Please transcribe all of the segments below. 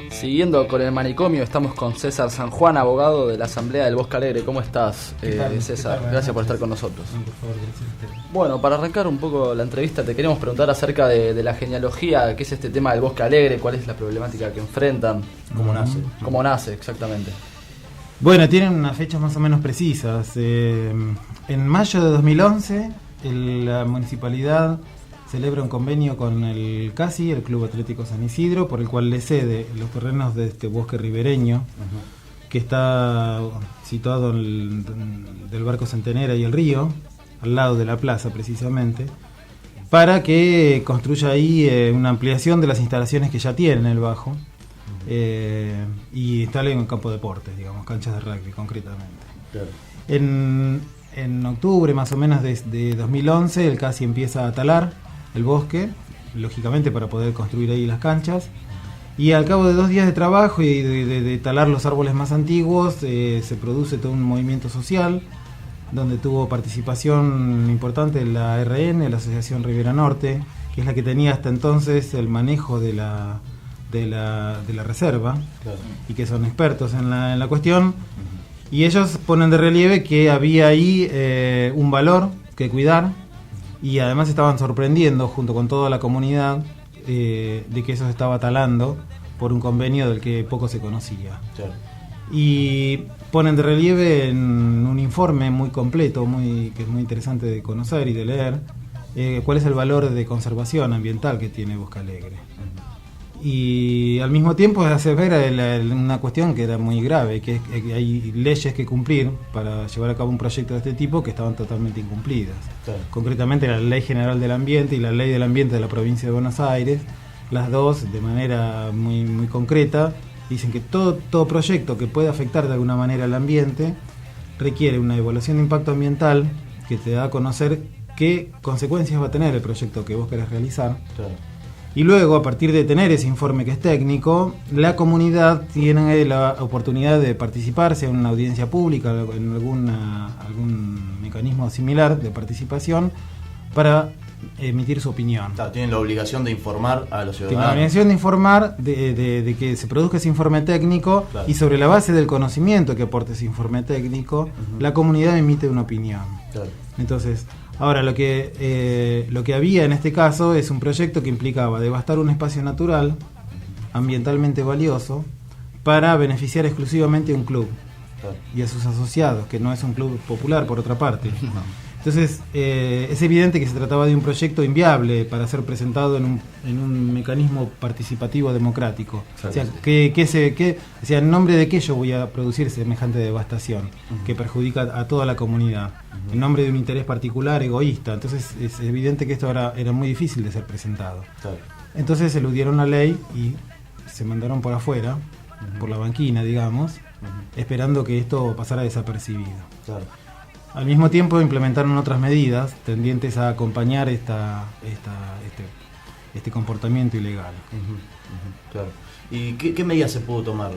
Siguiendo con el manicomio, estamos con César San Juan, abogado de la Asamblea del Bosque Alegre. ¿Cómo estás, César? Gracias por estar con nosotros. Por favor, gracias. Bueno, para arrancar un poco la entrevista, te queríamos preguntar acerca de la genealogía, qué es este tema del Bosque Alegre, cuál es la problemática que enfrentan. ¿Cómo nace? ¿Cómo nace, exactamente? Bueno, tienen unas fechas más o menos precisas. En mayo de 2011, la municipalidad celebra un convenio con el CASI, el Club Atlético San Isidro, por el cual le cede los terrenos de este bosque ribereño, que está situado del Barco Centenera y el río, al lado de la plaza precisamente, para que construya ahí una ampliación de las instalaciones que ya tiene en el Bajo, y instale un campo de deportes, digamos, canchas de rugby concretamente. Claro. En octubre más o menos de 2011 el CASI empieza a talar el bosque, lógicamente para poder construir ahí las canchas, y al cabo de 2 días de trabajo y de talar los árboles más antiguos, se produce todo un movimiento social donde tuvo participación importante la RN, la Asociación Ribera Norte, que es la que tenía hasta entonces el manejo de la reserva. Claro. Y que son expertos en la cuestión, y ellos ponen de relieve que había ahí un valor que cuidar, y además estaban sorprendiendo junto con toda la comunidad de que eso se estaba talando por un convenio del que poco se conocía. Claro. Y ponen de relieve en un informe muy completo, que es muy interesante de conocer y de leer, cuál es el valor de conservación ambiental que tiene Bosque Alegre. Y al mismo tiempo hace ver una cuestión que era muy grave, que es que hay leyes que cumplir para llevar a cabo un proyecto de este tipo que estaban totalmente incumplidas. Claro. Concretamente la Ley General del Ambiente y la Ley del Ambiente de la Provincia de Buenos Aires, las dos de manera muy, muy concreta, dicen que todo proyecto que pueda afectar de alguna manera al ambiente requiere una evaluación de impacto ambiental que te da a conocer qué consecuencias va a tener el proyecto que vos querés realizar. Claro. Y luego, a partir de tener ese informe que es técnico, la comunidad tiene la oportunidad de participar, sea en una audiencia pública, en algún mecanismo similar de participación, para emitir su opinión. Claro, tienen la obligación de informar a los ciudadanos. Tienen la obligación de informar de que se produzca ese informe técnico, claro. Y sobre la base del conocimiento que aporte ese informe técnico, la comunidad emite una opinión. Claro. Entonces, ahora lo que había en este caso es un proyecto que implicaba devastar un espacio natural ambientalmente valioso para beneficiar exclusivamente a un club, claro. Y a sus asociados, que no es un club popular por otra parte. No. Entonces es evidente que se trataba de un proyecto inviable para ser presentado en un mecanismo participativo democrático. O sea, ¿en nombre de qué yo voy a producir semejante devastación que perjudica a toda la comunidad? En nombre de un interés particular, egoísta. Entonces es evidente que esto era muy difícil de ser presentado. Claro. Entonces eludieron la ley y se mandaron por afuera, por la banquina, digamos, esperando que esto pasara desapercibido. Claro. Al mismo tiempo implementaron otras medidas tendientes a acompañar este comportamiento ilegal. Claro. ¿Y qué medidas se pudo tomar?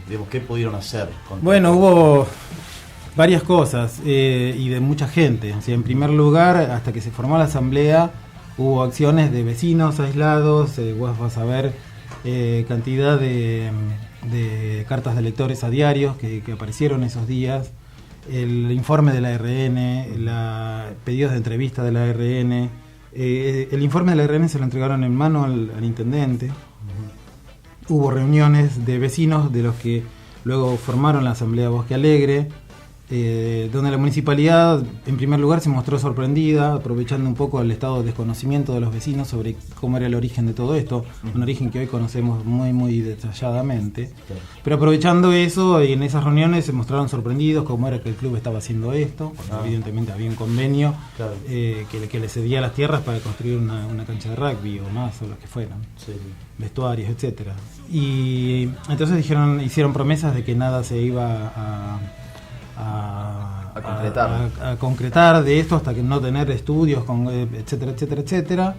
Digamos, ¿qué pudieron hacer? Bueno, hubo varias cosas y de mucha gente. O sea, en primer lugar, hasta que se formó la asamblea, hubo acciones de vecinos aislados. Vos vas a ver cantidad de cartas de lectores a diarios que aparecieron esos días. El informe de la RN, pedidos de entrevista de la RN. El informe de la RN se lo entregaron en mano al intendente. Hubo reuniones de vecinos de los que luego formaron la Asamblea Bosque Alegre, donde la municipalidad en primer lugar se mostró sorprendida, aprovechando un poco el estado de desconocimiento de los vecinos sobre cómo era el origen de todo esto, un origen que hoy conocemos muy muy detalladamente, claro. Pero aprovechando eso, y en esas reuniones se mostraron sorprendidos cómo era que el club estaba haciendo esto, porque evidentemente había un convenio, claro. Que le cedía las tierras para construir una cancha de rugby o más, o lo que fueran, sí. Vestuarios, etcétera. Y entonces hicieron promesas de que nada se iba a concretar de esto hasta que no tener estudios, etcétera, etcétera, etcétera.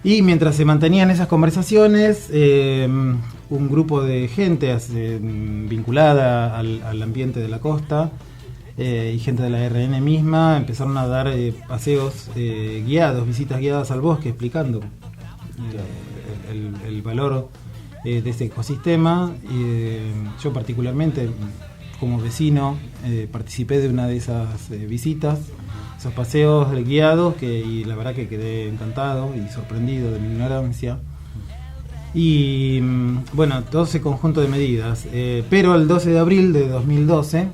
Y mientras se mantenían esas conversaciones, un grupo de gente vinculada al ambiente de la costa y gente de la RN misma empezaron a dar paseos guiados, visitas guiadas al bosque, explicando el valor de este ecosistema. Yo particularmente, como vecino, participé de una de esas visitas, esos paseos guiados, y la verdad que quedé encantado y sorprendido de mi ignorancia. Y bueno, todo ese conjunto de medidas. Pero el 12 de abril de 2012,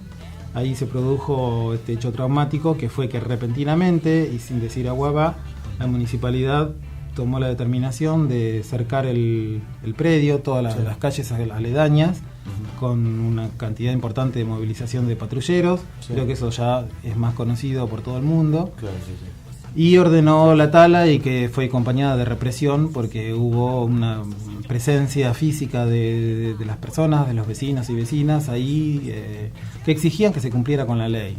ahí se produjo este hecho traumático, que fue que repentinamente y sin decir agua va, la municipalidad tomó la determinación de cercar el predio, todas las calles aledañas, con una cantidad importante de movilización de patrulleros. Creo que eso ya es más conocido por todo el mundo. Claro, y ordenó la tala, y que fue acompañada de represión, porque hubo una presencia física de las personas, de los vecinos y vecinas ahí, que exigían que se cumpliera con la ley.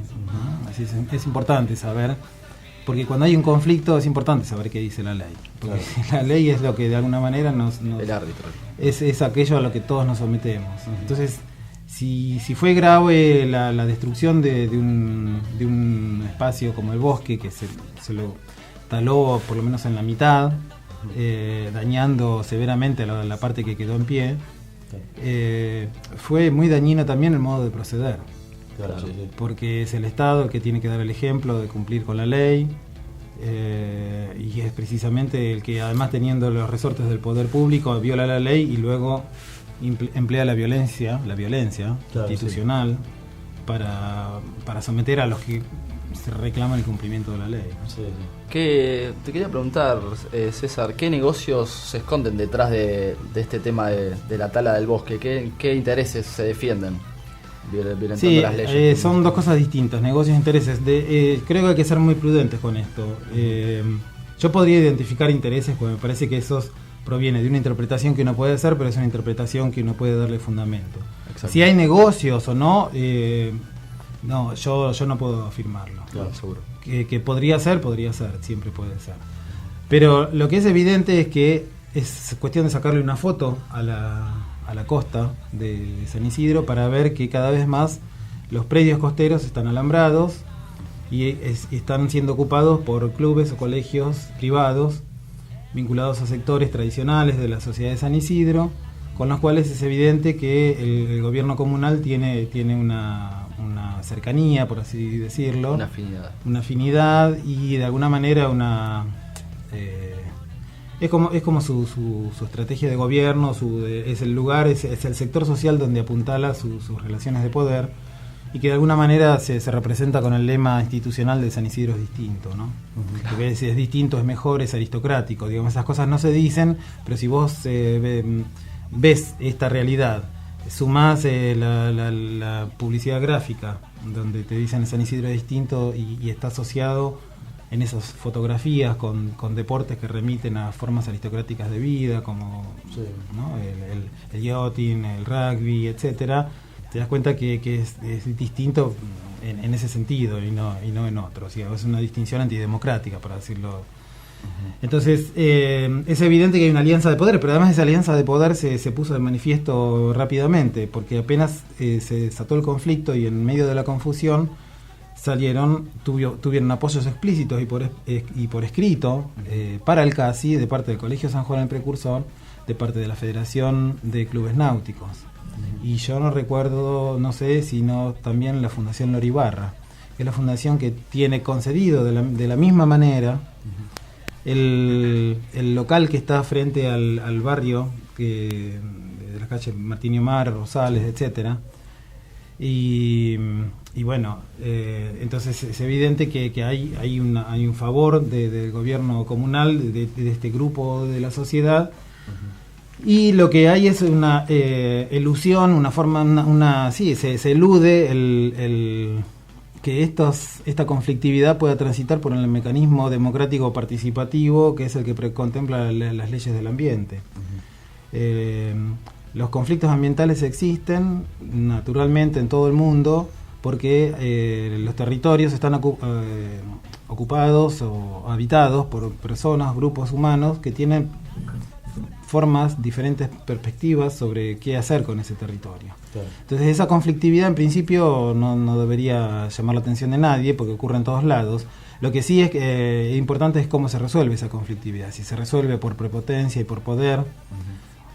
Así es importante saber, porque cuando hay un conflicto es importante saber qué dice la ley, porque la ley es lo que de alguna manera nos el árbitro es aquello a lo que todos nos sometemos. Entonces, si fue grave la destrucción de un espacio como el bosque, que se lo taló por lo menos en la mitad, dañando severamente la parte que quedó en pie, fue muy dañino también el modo de proceder. Claro. Porque es el Estado el que tiene que dar el ejemplo de cumplir con la ley, y es precisamente el que, además teniendo los resortes del poder público, viola la ley y luego emplea la violencia institucional, para someter a los que se reclaman el cumplimiento de la ley. Te quería preguntar, César, ¿qué negocios se esconden detrás de este tema de la tala del bosque? ¿Qué intereses se defienden? Sí, las leyes. Son dos cosas distintas, negocios e intereses. Creo que hay que ser muy prudentes con esto. Yo podría identificar intereses, porque me parece que esos proviene de una interpretación que uno puede hacer, pero es una interpretación que uno puede darle fundamento. Exacto. Si hay negocios o no, no, yo no puedo afirmarlo. Claro, seguro. Que podría ser, siempre puede ser. Pero lo que es evidente es que es cuestión de sacarle una foto a la costa de San Isidro para ver que cada vez más los predios costeros están alambrados y están siendo ocupados por clubes o colegios privados vinculados a sectores tradicionales de la sociedad de San Isidro, con los cuales es evidente que el gobierno comunal tiene una cercanía, por así decirlo, una afinidad y de alguna manera es como su estrategia de gobierno, es el lugar, es el sector social donde apuntala sus relaciones de poder, y que de alguna manera se representa con el lema institucional de San Isidro es distinto, ¿no? Porque si es distinto es mejor, es aristocrático, digamos, esas cosas no se dicen, pero si vos ves esta realidad, sumás la publicidad gráfica donde te dicen San Isidro es distinto y está asociado en esas fotografías con deportes que remiten a formas aristocráticas de vida, como ¿no? el yachting, el rugby, etcétera, te das cuenta que es distinto en ese sentido y no en otro. O sea, es una distinción antidemocrática, para decirlo. Entonces, es evidente que hay una alianza de poder, pero además esa alianza de poder se puso de manifiesto rápidamente, porque apenas se desató el conflicto y en medio de la confusión tuvieron apoyos explícitos y por escrito para el CASI de parte del Colegio San Juan el Precursor, de parte de la Federación de Clubes Náuticos. Y yo no recuerdo, no sé, sino también la Fundación Loribarra, que es la fundación que tiene concedido de la misma manera el local que está frente al barrio de la calle Martín Omar, Rosales, etcétera. Y bueno, entonces es evidente que hay un favor del gobierno comunal, de este grupo de la sociedad. Y lo que hay es una elusión, una forma, se elude que esta conflictividad pueda transitar por el mecanismo democrático participativo, que es el que contempla las leyes del ambiente. Los conflictos ambientales existen naturalmente en todo el mundo porque los territorios están ocupados o habitados por personas, grupos humanos que tienen diferentes perspectivas sobre qué hacer con ese territorio. Claro. Entonces esa conflictividad en principio no debería llamar la atención de nadie porque ocurre en todos lados. Lo que sí es importante es cómo se resuelve esa conflictividad, si se resuelve por prepotencia y por poder,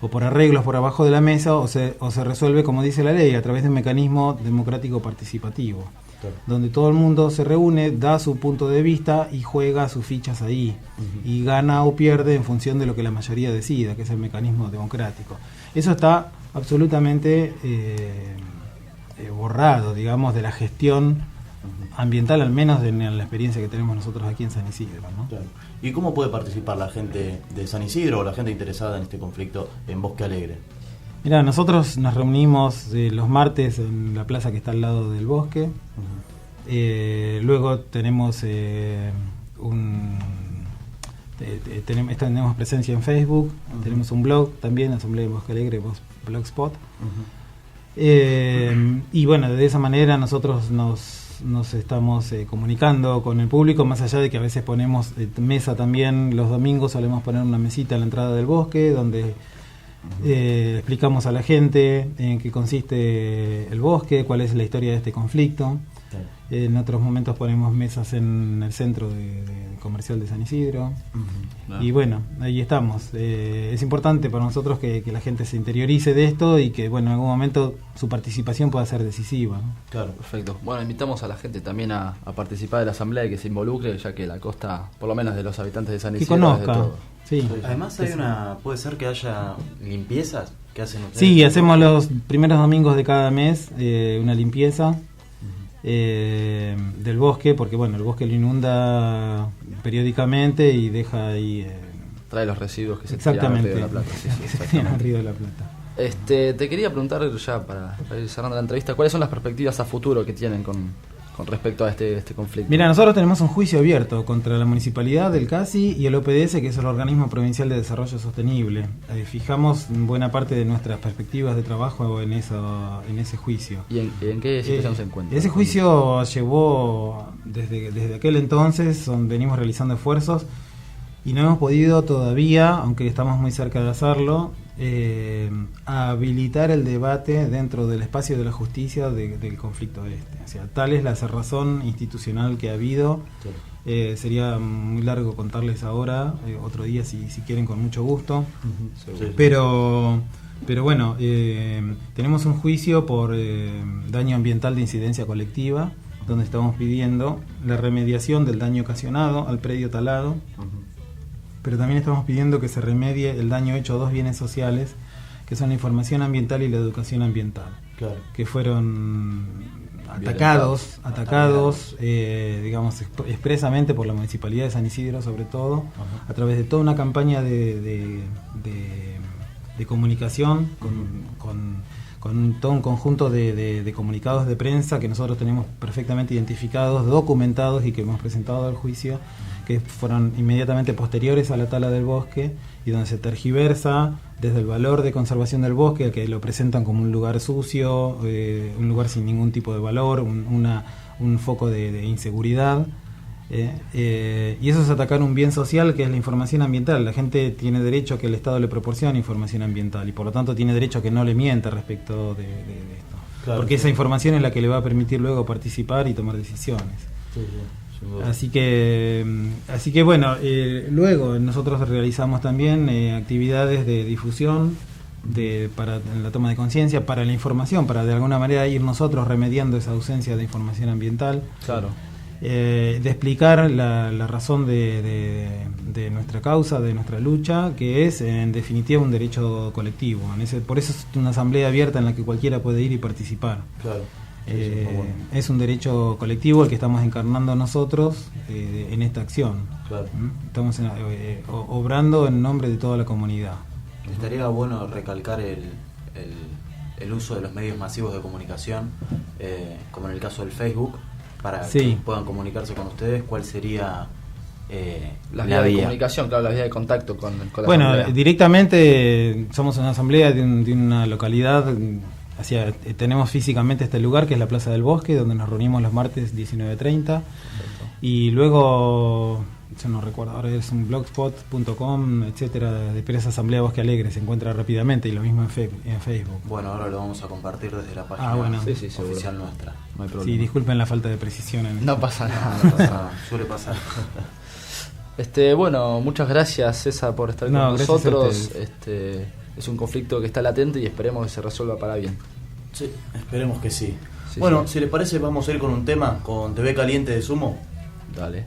o por arreglos por abajo de la mesa, o se resuelve, como dice la ley, a través de un mecanismo democrático participativo, Claro. donde todo el mundo se reúne, da su punto de vista y juega sus fichas ahí, y gana o pierde en función de lo que la mayoría decida, que es el mecanismo democrático. Eso está absolutamente borrado, digamos, de la gestión ambiental, al menos en la experiencia que tenemos nosotros aquí en San Isidro, ¿no? Claro. ¿Y cómo puede participar la gente de San Isidro o la gente interesada en este conflicto en Bosque Alegre? Mira, nosotros nos reunimos los martes en la plaza que está al lado del bosque. Luego tenemos tenemos presencia en Facebook, tenemos un blog también, Asamblea de Bosque Alegre, Blogspot. Y bueno, de esa manera nosotros nos estamos comunicando con el público, más allá de que a veces ponemos mesa también. Los domingos solemos poner una mesita a la entrada del bosque donde explicamos a la gente en qué consiste el bosque, cuál es la historia de este conflicto. En otros momentos ponemos mesas en el centro comercial de San Isidro. Y bueno, ahí estamos. Es importante para nosotros que la gente se interiorice de esto y que, bueno, en algún momento su participación pueda ser decisiva, ¿no? Claro. Perfecto. Bueno, invitamos a la gente también a participar de la asamblea y que se involucre, ya que la costa, por lo menos de los habitantes de San Que Isidro, es de conozca. todo. Sí. Además puede ser que haya limpiezas que hacen ustedes. Sí, hacemos los primeros domingos de cada mes una limpieza del bosque, porque bueno, el bosque lo inunda periódicamente y deja ahí Trae los residuos que se exactamente tiran al Río de la Plata. Sí, que se tiran al Río de la Plata. Te quería preguntar ya para ir cerrando la entrevista, ¿cuáles son las perspectivas a futuro que tienen con respecto a este conflicto? Mira, nosotros tenemos un juicio abierto contra la municipalidad, el CASI y el OPDS, que es el Organismo Provincial de Desarrollo Sostenible. Fijamos buena parte de nuestras perspectivas de trabajo en ese juicio. ¿Y en qué situación se encuentra? Ese juicio llevó desde aquel entonces, venimos realizando esfuerzos y no hemos podido todavía, aunque estamos muy cerca de hacerlo, habilitar el debate dentro del espacio de la justicia del conflicto este. O sea, tal es la cerrazón institucional que ha habido. Sería muy largo contarles ahora, otro día si quieren, con mucho gusto. Sí. Pero bueno, tenemos un juicio por daño ambiental de incidencia colectiva, donde estamos pidiendo la remediación del daño ocasionado al predio talado. Pero también estamos pidiendo que se remedie el daño hecho a dos bienes sociales, que son la información ambiental y la educación ambiental, Claro. que fueron atacados, digamos, expresamente por la Municipalidad de San Isidro, sobre todo, a través de toda una campaña de comunicación, con todo un conjunto de comunicados de prensa que nosotros tenemos perfectamente identificados, documentados y que hemos presentado al juicio, que fueron inmediatamente posteriores a la tala del bosque y donde se tergiversa desde el valor de conservación del bosque, que lo presentan como un lugar sucio, un lugar sin ningún tipo de valor, un foco de inseguridad. Y eso es atacar un bien social que es la información ambiental. La gente tiene derecho a que el Estado le proporcione información ambiental y por lo tanto tiene derecho a que no le mienta respecto de esto. Claro, porque esa información es la que le va a permitir luego participar y tomar decisiones. Sí. Así que bueno, luego nosotros realizamos también actividades de difusión para la toma de conciencia, para la información, para de alguna manera ir nosotros remediando esa ausencia de información ambiental. Claro. De explicar la razón de nuestra causa, de nuestra lucha, que es en definitiva un derecho colectivo. Por eso es una asamblea abierta en la que cualquiera puede ir y participar. Claro. Es un derecho colectivo el que estamos encarnando nosotros en esta acción. Claro. Estamos obrando en nombre de toda la comunidad. Estaría bueno recalcar el uso de los medios masivos de comunicación, como en el caso del Facebook, para que puedan comunicarse con ustedes. ¿Cuál sería las vías de comunicación, claro, las vías de contacto con la bueno, asamblea? Directamente somos una asamblea de una localidad. Tenemos físicamente este lugar que es la Plaza del Bosque, donde nos reunimos los martes 19:30. Y luego, yo no recuerdo, ahora es un blogspot.com, etcétera, de esa Asamblea Bosque Alegre, se encuentra rápidamente, y lo mismo en Facebook. Bueno, ahora lo vamos a compartir desde la página oficial nuestra. No hay problema. Sí, disculpen la falta de precisión. No pasa nada. No pasa nada, suele pasar. Bueno, muchas gracias, César, por estar con nosotros. Es un conflicto que está latente y esperemos que se resuelva para bien. Sí, esperemos que sí. Sí, bueno, sí. si les parece, vamos a ir con un tema, con TV Caliente de Sumo. Dale.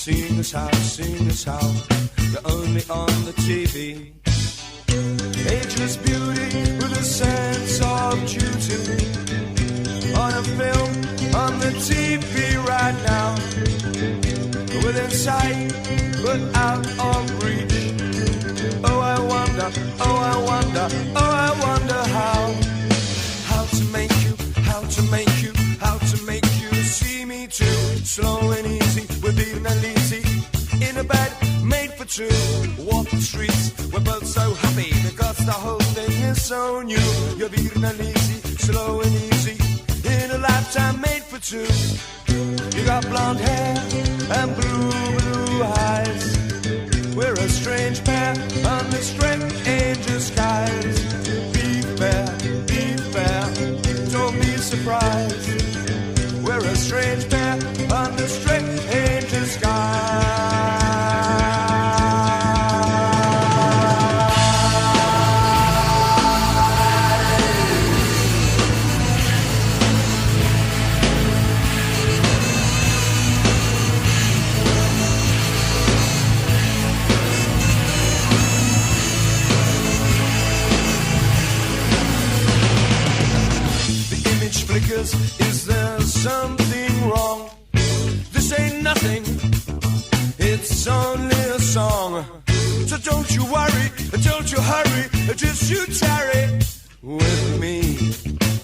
Seeing as how you're only on the TV. Ageless beauty with a sense of duty. On a film, on the TV right now. Within sight, but out of reach. Oh, I wonder, oh, I wonder, oh, I wonder how. How to make you, how to make you, how to make you see me too. Slow and easy, with even and easy. In a bed made for two. Walk the streets, we're both so happy because the whole thing is so new. You're beating and easy, slow and easy. In a lifetime made for two. You got blonde hair and blue eyes. We're a strange pair under strange skies. Be fair, don't be surprised. We're a strange pair under strange skies. Flickers, is there something wrong? This ain't nothing, it's only a song. So don't you worry, don't you hurry, just you tarry with me,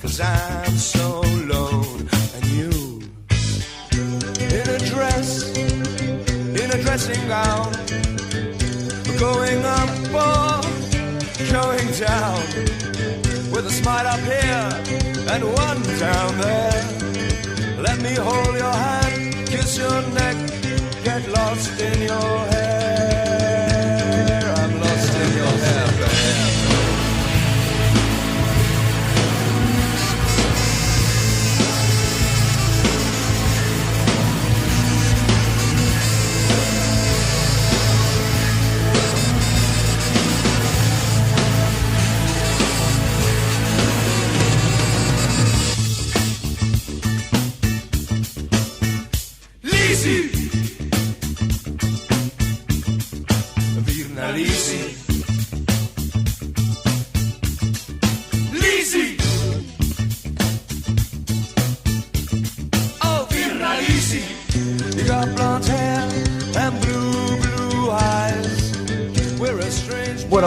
'cause I'm so alone. And you, in a dress, in a dressing gown, going up or going down, with a smile up here and one down there. Let me hold your hand, kiss your neck, get lost in your hair. I'm lost in your hair,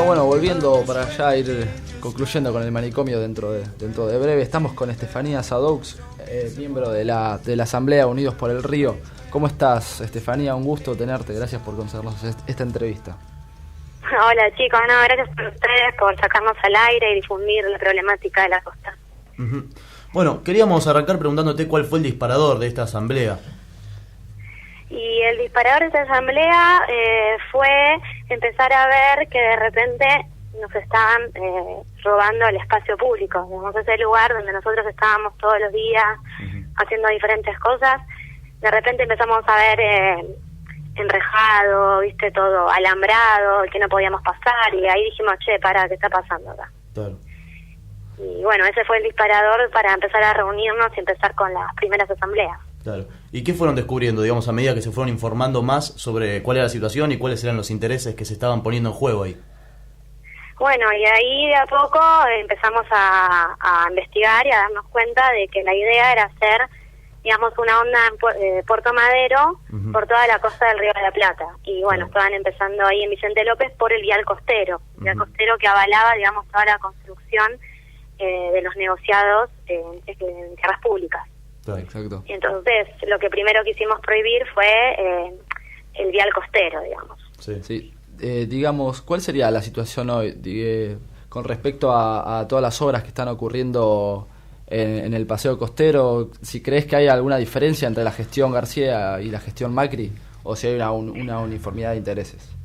Bueno, volviendo para allá, ir concluyendo con el manicomio dentro de breve. Estamos con Estefanía Sadaux, miembro de la Asamblea Unidos por el Río. ¿Cómo estás, Estefanía? Un gusto tenerte, gracias por concedernos esta entrevista. Hola chicos, gracias por ustedes, por sacarnos al aire y difundir la problemática de la costa. Uh-huh. Bueno, queríamos arrancar preguntándote cuál fue el disparador de esta asamblea. Y el disparador de esta asamblea fue empezar a ver que de repente nos estaban robando el espacio público. Digamos, ese lugar donde nosotros estábamos todos los días haciendo diferentes cosas. De repente empezamos a ver enrejado, viste, todo alambrado, que no podíamos pasar, y ahí dijimos, che, ¿qué está pasando acá? Claro. Y bueno, ese fue el disparador para empezar a reunirnos y empezar con las primeras asambleas. Claro. ¿Y qué fueron descubriendo, digamos, a medida que se fueron informando más sobre cuál era la situación y cuáles eran los intereses que se estaban poniendo en juego ahí? Bueno, y ahí de a poco empezamos a investigar y a darnos cuenta de que la idea era hacer, digamos, una onda en Puerto Madero por toda la costa del Río de la Plata. Y bueno, estaban empezando ahí en Vicente López por el vial costero, vial costero que avalaba, digamos, toda la construcción de los negociados en tierras públicas. Exacto. Y entonces, lo que primero quisimos prohibir fue el vial costero, digamos. Sí. Digamos, ¿cuál sería la situación hoy con respecto a todas las obras que están ocurriendo en el paseo costero? Si crees que hay alguna diferencia entre la gestión García y la gestión Macri, o si hay una uniformidad de intereses.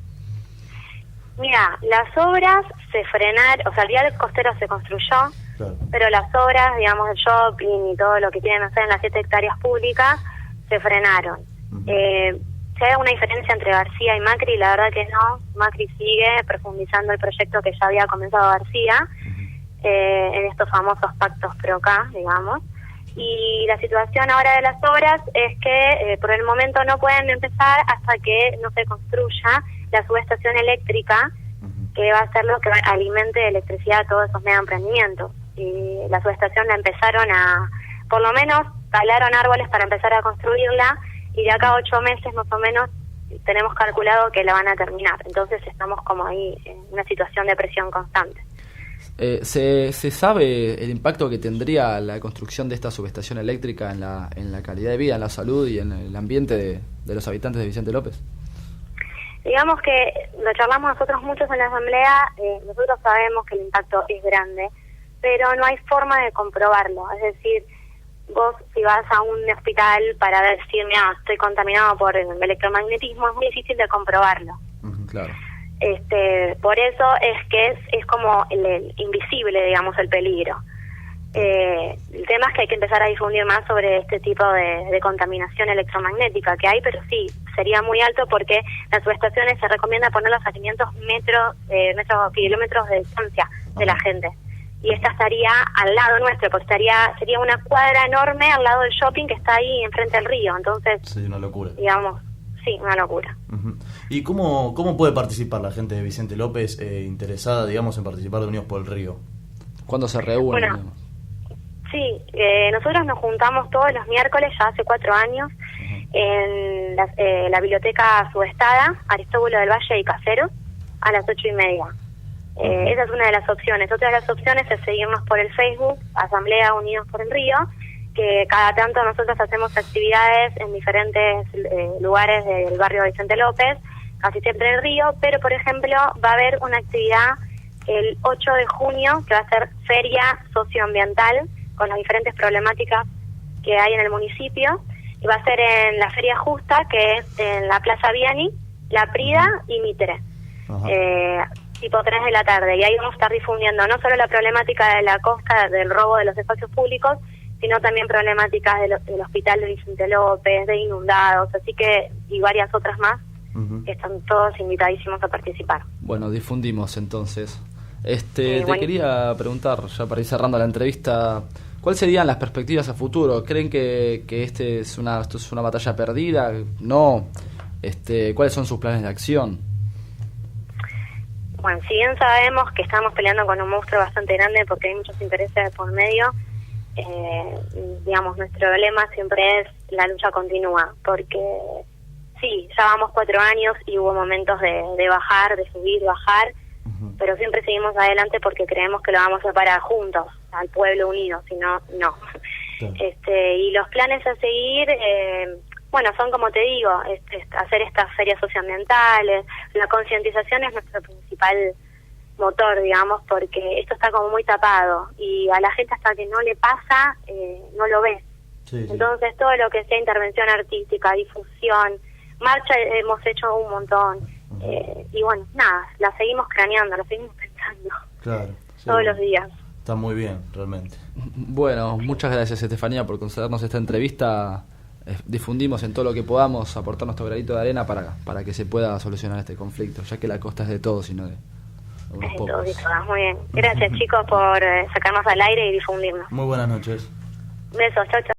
Mira, las obras se frenaron, o sea, el vial costero se construyó, pero las obras, digamos, el shopping y todo lo que quieren hacer en las 7 hectáreas públicas se frenaron. Si hay una diferencia entre García y Macri, la verdad que no. Macri sigue profundizando el proyecto que ya había comenzado García, en estos famosos pactos PRO-K, digamos. Y la situación ahora de las obras es que por el momento no pueden empezar hasta que no se construya la subestación eléctrica, que va a ser lo que alimente de electricidad a todos esos mega emprendimientos. Y la subestación la empezaron por lo menos talaron árboles para empezar a construirla, y de acá a 8 meses más o menos tenemos calculado que la van a terminar. Entonces estamos como ahí en una situación de presión constante. ¿Se sabe el impacto que tendría la construcción de esta subestación eléctrica en la calidad de vida, en la salud y en el ambiente de los habitantes de Vicente López? Digamos que lo charlamos nosotros muchos en la asamblea. Nosotros sabemos que el impacto es grande, pero no hay forma de comprobarlo. Es decir, vos si vas a un hospital para decir, mira, estoy contaminado por el electromagnetismo, es muy difícil de comprobarlo. Claro. Por eso es que es como el invisible, digamos, el peligro. El tema es que hay que empezar a difundir más sobre este tipo de contaminación electromagnética que hay, pero sí, sería muy alto porque las subestaciones se recomienda ponerlos a 500 kilómetros de distancia de la gente. Y esta estaría al lado nuestro, porque sería una cuadra enorme al lado del shopping que está ahí enfrente al río. Entonces, sí, una locura. Digamos, sí, una locura. ¿Y cómo puede participar la gente de Vicente López interesada, digamos, en participar de Unidos por el Río? ¿Cuándo se reúnen? Bueno, sí, nosotros nos juntamos todos los miércoles, ya hace 4 años, en la biblioteca subestada, Aristóbulo del Valle y Caseros, a las 8:30. Esa es una de las opciones. Otra de las opciones es seguirnos por el Facebook, Asamblea Unidos por el Río, que cada tanto nosotros hacemos actividades en diferentes lugares del barrio de Vicente López, casi siempre en el río, pero por ejemplo va a haber una actividad el 8 de junio que va a ser feria socioambiental con las diferentes problemáticas que hay en el municipio, y va a ser en la Feria Justa, que es en la Plaza Viani, La Prida y Mitre. Tipo 3 de la tarde, y ahí vamos a estar difundiendo no solo la problemática de la costa, del robo de los espacios públicos, sino también problemáticas del hospital de Vicente López, de inundados, así que, y varias otras más, que están todos invitadísimos a participar. Bueno, difundimos entonces. Te quería preguntar, ya para ir cerrando la entrevista, ¿cuáles serían las perspectivas a futuro? ¿Creen que esto es una batalla perdida? ¿No? ¿Cuáles son sus planes de acción? Bueno, si bien sabemos que estamos peleando con un monstruo bastante grande porque hay muchos intereses por medio, digamos, nuestro lema siempre es la lucha continúa, porque sí, ya vamos 4 años y hubo momentos de bajar, de subir, bajar, pero siempre seguimos adelante porque creemos que lo vamos a parar juntos, al pueblo unido, si no, no. Y los planes a seguir, bueno, son como te digo, hacer estas ferias socioambientales. La concientización es nuestro principal motor, digamos, porque esto está como muy tapado y a la gente hasta que no le pasa, no lo ve. Entonces todo lo que sea intervención artística, difusión, marcha hemos hecho un montón. Y bueno, nada, la seguimos craneando, la seguimos pensando. Claro. Todos los días. Está muy bien, realmente. Bueno, muchas gracias, Estefanía, por concedernos esta entrevista. Difundimos en todo lo que podamos, aportar nuestro granito de arena para que se pueda solucionar este conflicto, ya que la costa es de todos y no de unos pocos. Todos y todas, muy bien. Gracias, chicos, por sacarnos al aire y difundirnos. Muy buenas noches. Besos, chao, chao.